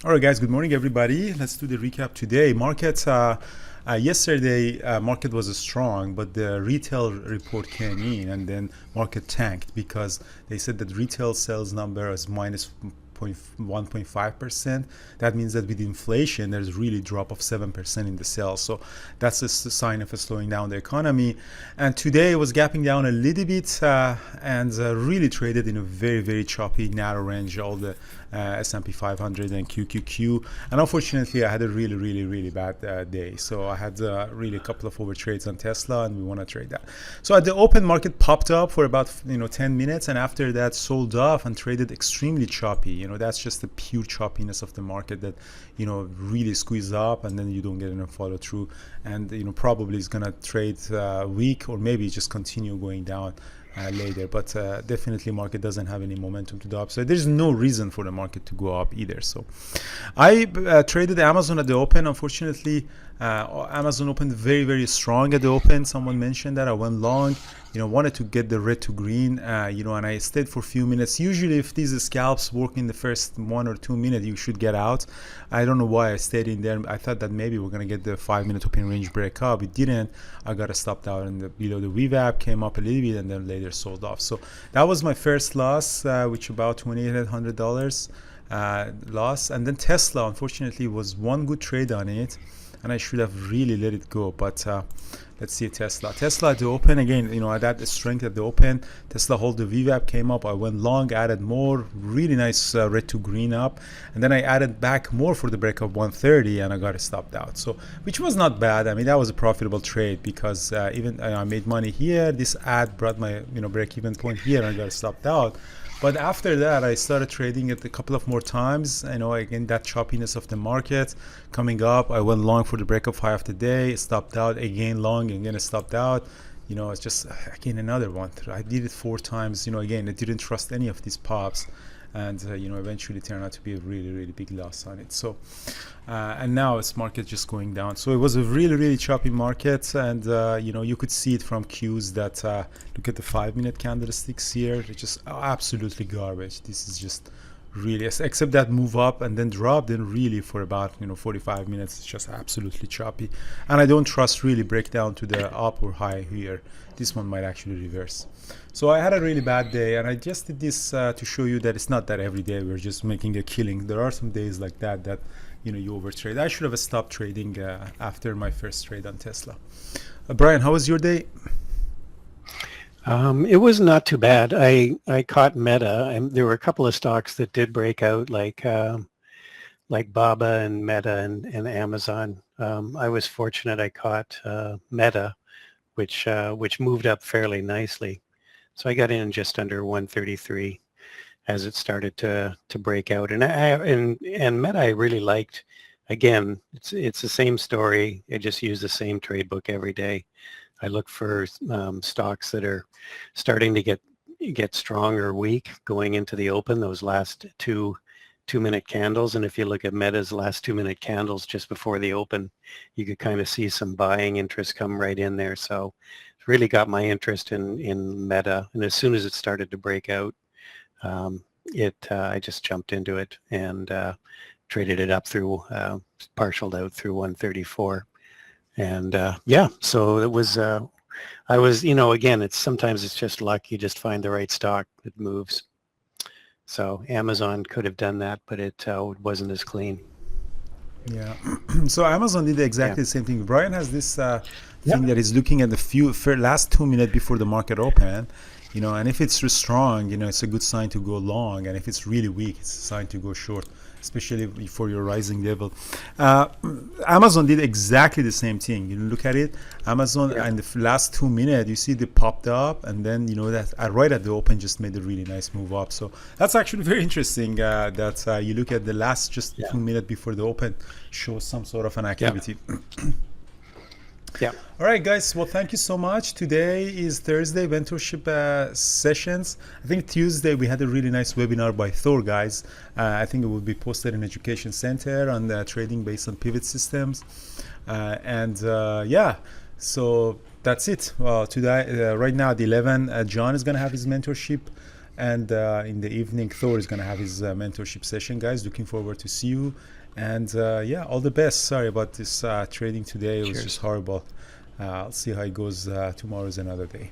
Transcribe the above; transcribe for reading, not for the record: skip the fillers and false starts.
All right, guys. Good morning, everybody. Let's do the recap today. Markets. Yesterday, market was strong, but the retail report came in, and then market tanked because they said that retail sales number is minus 1.5%. That means that with inflation, there's really drop of 7% in the sales. So that's a sign of a slowing down the economy. And today it was gapping down a little bit and really traded in a very, very choppy, narrow range, all the S&P 500 and QQQ. And unfortunately, I had a really, really, really bad day. So I had really a couple of overtrades on Tesla, and we want to trade that. So at the open, market popped up for about 10 minutes, and after that sold off and traded extremely choppy. That's just the pure choppiness of the market that really squeeze up, and then you don't get enough follow through, and probably is gonna trade weak, or maybe just continue going down later. But definitely market doesn't have any momentum to the upside. There's no reason for the market to go up either. So I traded Amazon at the open. Unfortunately, Amazon opened very, very strong at the open. Someone mentioned that I went long, wanted to get the red to green, and I stayed for a few minutes. Usually if these scalps work in the first 1 or 2 minutes, you should get out. I don't know why I stayed in there. I thought that maybe we're going to get the 5-minute open range break up. It didn't. I got stopped out, and below the VWAP came up a little bit, and then later sold off. So that was my first loss, which about $2,800 loss. And then Tesla, unfortunately, was one good trade on it, and I should have really let it go. But let's see Tesla at the open again. I had the strength at the open. Tesla hold the VWAP came up. I went long, added more, really nice red to green up, and then I added back more for the break of 130, and I got stopped out. So which was not bad. I mean, that was a profitable trade because even I made money here. This ad brought my break even point here, and I got stopped out. But after that, I started trading it a couple of more times. Again, that choppiness of the market coming up. I went long for the break of high of the day, stopped out, again long, again stopped out. It's just, again, another one. I did it 4 times. Again, I didn't trust any of these pops. And, eventually turned out to be a really, really big loss on it. So, and now it's market just going down. So it was a really, really choppy market. And, you could see it from cues that, look at the 5-minute candlesticks here. They're just absolutely garbage. This is just really, except that move up and then drop, then really for about 45 minutes it's just absolutely choppy, and I don't trust really breakdown to the up or high here. This one might actually reverse. So I had a really bad day, and I just did this to show you that it's not that every day we're just making a killing. There are some days like that you overtrade. I should have stopped trading after my first trade on Tesla. Brian, how was your day? It was not too bad. I caught Meta, and there were a couple of stocks that did break out, like Baba and Meta and Amazon. I was fortunate. I caught Meta, which moved up fairly nicely. So I got in just under 133 as it started to break out. And Meta I really liked. Again, it's the same story. I just use the same trade book every day. I look for stocks that are starting to get strong or weak going into the open, those last two-minute candles. And if you look at Meta's last 2-minute candles just before the open, you could kind of see some buying interest come right in there. So it really got my interest in Meta. And as soon as it started to break out, I just jumped into it and traded it up through, partialed out through 134. And so it was, I was, again, sometimes it's just luck. You just find the right stock that moves. So Amazon could have done that, but it wasn't as clean. Yeah. So Amazon did exactly the same thing. Brian has this thing that he's looking at the last 2 minutes before the market open, and if it's strong, it's a good sign to go long. And if it's really weak, it's a sign to go short, especially for your rising level. Amazon did exactly the same thing. You look at it, Amazon in the last 2 minutes, you see they popped up, and then that right at the open just made a really nice move up. So that's actually very interesting that you look at the last 2 minutes before the open shows some sort of an activity. Yeah. All right, guys. Well, thank you so much. Today is Thursday, mentorship sessions. I think Tuesday we had a really nice webinar by Thor, guys. I think it will be posted in Education Center on the trading based on pivot systems. So that's it. Well, today, right now at 11, John is going to have his mentorship And in the evening, Thor is going to have his mentorship session, guys. Looking forward to see you. And yeah, all the best. Sorry about this trading today. It was Cheers. just horrible. I'll see how it goes. Tomorrow is another day.